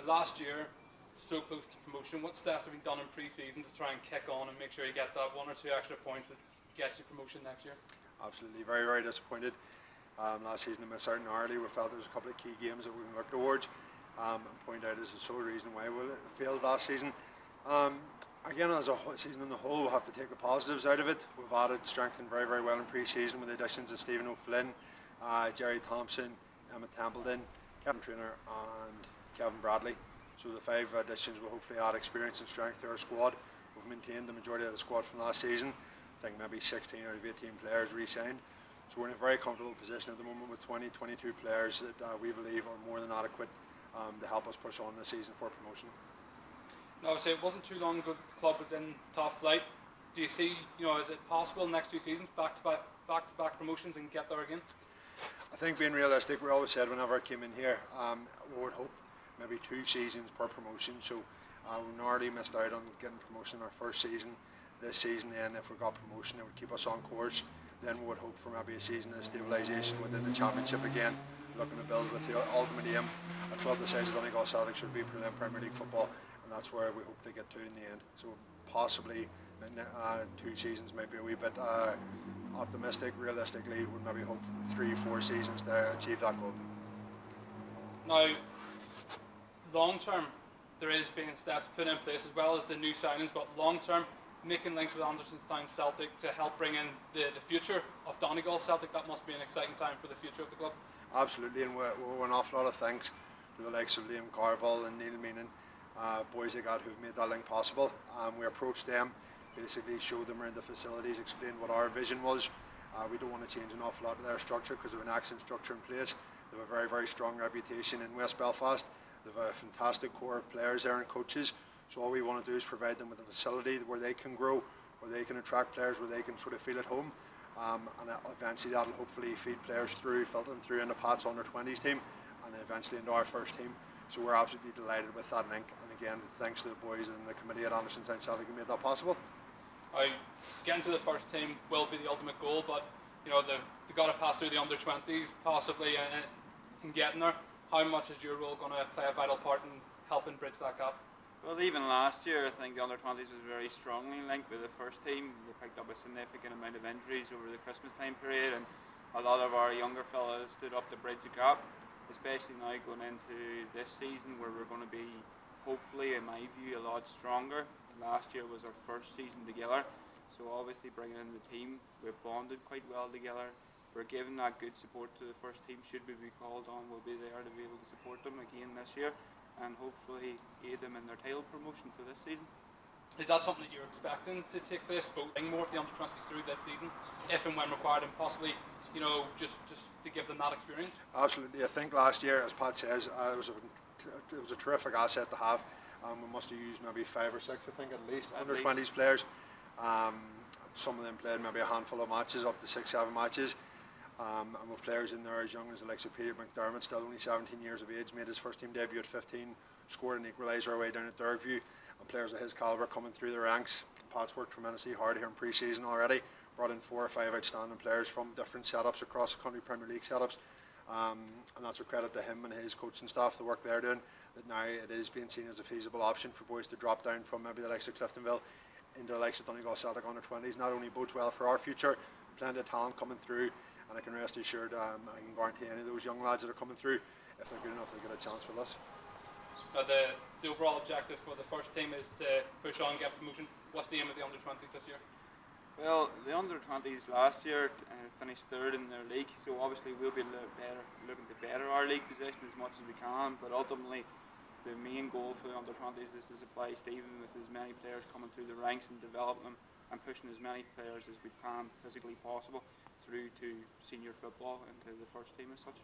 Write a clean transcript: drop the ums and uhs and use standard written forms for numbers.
But last year, so close to promotion. What steps have been done in pre-season to try and kick on and make sure you get that 1 or 2 extra points that gets you promotion next year? Absolutely, very, very disappointed. Last season, we missed out in Ireland. We felt there was a couple of key games that we can work towards and point out as the sole reason why we failed last season. Again, as a season on the whole, we'll have to take the positives out of it. We've added, strengthened very, very well in pre-season with the additions of Stephen O'Flynn, Jerry Thompson, Emma Templeton, Kevin Trainer and Kevin Bradley. So the 5 additions will hopefully add experience and strength to our squad. We've maintained the majority of the squad from last season. I think maybe 16 out of 18 players re-signed. So we're in a very comfortable position at the moment with 20-22 players that we believe are more than adequate to help us push on this season for promotion. Now, obviously, it wasn't too long ago that the club was in top flight. Do you see, is it possible next 2 seasons back-to-back promotions and get there again? I think being realistic, we always said whenever I came in here, we would hope maybe 2 seasons per promotion. So we already missed out on getting promotion in our first season. This season, then, if we got promotion, it would keep us on course. Then we would hope for maybe a season of stabilisation within the championship again, looking to build with the ultimate aim. A club the size of Donegal Celtic should be playing Premier League football, and that's where we hope to get to in the end. So possibly 2 seasons might be a wee bit optimistic. Realistically, we'd maybe hope 3-4 seasons to achieve that goal. Now, long term, there is being steps put in place as well as the new signings, but long term, making links with Andersonstown Celtic to help bring in the future of Donegal Celtic, that must be an exciting time for the future of the club. Absolutely, and we're an awful lot of thanks to the likes of Liam Carville and Neil Meenan, boys like that who've made that link possible. We approached them, basically showed them around the facilities, explained what our vision was. We don't want to change an awful lot of their structure because they have an excellent structure in place. They have a very, very strong reputation in West Belfast. They have a fantastic core of players there and coaches. So all we want to do is provide them with a facility where they can grow, where they can attract players, where they can sort of feel at home. And eventually that'll hopefully feed players through, filter them through into Pat's under-20s team, and then eventually into our first team. So we're absolutely delighted with that link. And again, thanks to the boys and the committee at Andersonstown Celtic who made that possible. Getting to the first team will be the ultimate goal, but they've got to pass through the under-20s possibly in getting there. How much is your role going to play a vital part in helping bridge that gap? Well, even last year, I think the under-20s was very strongly linked with the first team. They picked up a significant amount of injuries over the Christmas time period, and a lot of our younger fellas stood up to bridge the gap, especially now going into this season where we're going to be, hopefully, in my view, a lot stronger. Last year was our first season together, so obviously bringing in the team, we've bonded quite well together. We're giving that good support to the first team. Should we be called on, we'll be there to be able to support them again this year, and hopefully aid them in their title promotion for this season. Is that something that you're expecting to take place, bring more of the under-20s through this season, if and when required, and possibly, just to give them that experience? Absolutely. I think last year, as Pat says, it was a terrific asset to have. We must have used maybe 5 or 6, I think, at least under-20s players. Some of them played maybe a handful of matches, up to 6-7 matches. And with players in there as young as the likes of Peter McDermott, still only 17 years of age, made his first team debut at 15, scored an equaliser away down at Dergview, and players of his calibre coming through the ranks. Pat's worked tremendously hard here in pre-season already, brought in 4 or 5 outstanding players from different setups across the country, Premier League setups, and that's a credit to him and his coaching staff, the work they're doing, that now it is being seen as a feasible option for boys to drop down from maybe the likes of Cliftonville into the likes of Donegal Celtic under-20s. Not only bodes well for our future, plenty of talent coming through, and I can rest assured, I can guarantee any of those young lads that are coming through, if they're good enough, they get a chance with us. The overall objective for the first team is to push on, get promotion. What's the aim of the under-20s this year? Well, the under-20s last year finished 3rd in their league, so obviously we'll be looking to better our league position as much as we can, but ultimately the main goal for the under-20s is to supply Stephen with as many players coming through the ranks and develop them and pushing as many players as we can physically possible through to senior football into the first team as such.